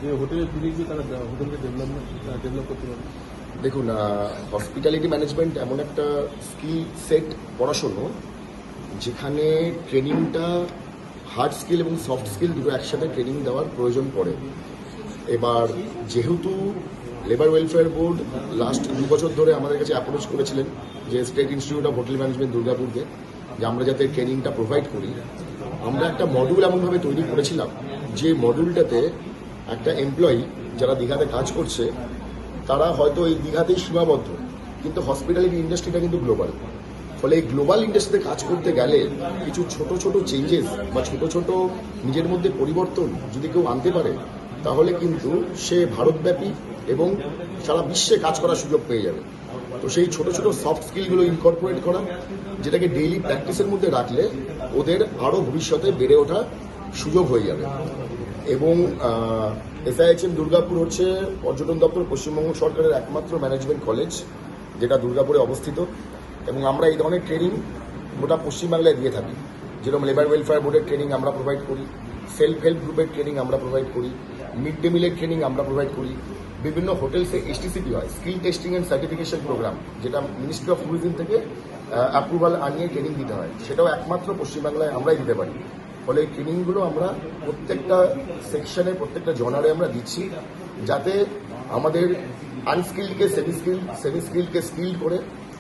যে হোটেলে দিলে গিয়ে তারা হোটেলকে ডেভেলপ করতে পারে? দেখুন, হসপিটালিটি ম্যানেজমেন্ট এমন একটা স্কিল সেট পড়াশোনা যেখানে ট্রেনিংটা হার্ড স্কিল এবং সফট স্কিল দুটো একসাথে ট্রেনিং দেওয়ার প্রয়োজন পড়ে। এবার যেহেতু লেবার ওয়েলফেয়ার বোর্ড লাস্ট 2 বছর ধরে আমাদের কাছে অ্যাপ্রোচ করেছিলেন যে state institute of hotel management দুর্গাপুরকে, যে আমরা যাতে ট্রেনিংটা প্রোভাইড করি, আমরা একটা মডিউল এমনভাবে তৈরি করেছিলাম যে মডিউলটাতে একটা এমপ্লয়ি যারা দীঘাতে কাজ করছে তারা হয়তো এই দীঘাতেই সীমাবদ্ধ, কিন্তু হসপিটালিটি ইন্ডাস্ট্রিটা কিন্তু গ্লোবাল। ফলে এই গ্লোবাল ইন্ডাস্ট্রিতে কাজ করতে গেলে কিছু ছোট ছোট চেঞ্জেস বা ছোট ছোট নিজের মধ্যে পরিবর্তন যদি কেউ আনতে পারে, তাহলে কিন্তু সে ভারতব্যাপী এবং সারা বিশ্বে কাজ করার সুযোগ পেয়ে যাবে। তো সেই ছোট ছোট সফট স্কিলগুলো ইনকর্পোরেট করা, যেটাকে ডেইলি প্র্যাকটিসের মধ্যে রাখলে ওদের আরও ভবিষ্যতে বেড়ে ওঠার সুযোগ হয়ে যাবে। এবং SIHM দুর্গাপুর হচ্ছে পর্যটন দপ্তর পশ্চিমবঙ্গ সরকারের একমাত্র ম্যানেজমেন্ট কলেজ যেটা দুর্গাপুরে অবস্থিত, এবং আমরা এই ধরনের ট্রেনিং গোটা পশ্চিমবাংলায় দিয়ে থাকি। যেরকম লেবার ওয়েলফেয়ার বোর্ডের ট্রেনিং আমরা প্রোভাইড করি, সেলফ হেল্প গ্রুপের ট্রেনিং আমরা প্রোভাইড করি, মিড ডে মিলের ট্রেনিং আমরা প্রোভাইড করি, বিভিন্ন হোটেলসে STCP হয়, skill testing and certification programme, যেটা মিনিস্ট্রি অফ ট্যুরিজম থেকে অ্যাপ্রুভাল আনিয়ে ট্রেনিং দিতে হয়, সেটাও একমাত্র পশ্চিমবাংলায় আমরাই দিতে পারি। ফলে এই ট্রেনিংগুলো আমরা প্রত্যেকটা সেকশনে প্রত্যেকটা জনারে আমরা দিচ্ছি, যাতে আমাদের আনস্কিল্ডকে সেমি স্কিল্ডকে স্কিল করে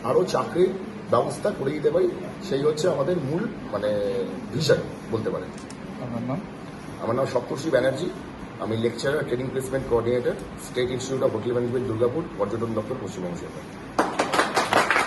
আরও চাকরির ব্যবস্থা করে দিতে পারি। সেই হচ্ছে আমাদের মূল ভিশন বলতে পারেন। আমার নাম সপ্তর্ষি ব্যানার্জি, আমি lecturer training placement coordinator, state institute of hotel management Durgapur, পর্যটন দপ্তর, পশ্চিমবঙ্গ সরকার।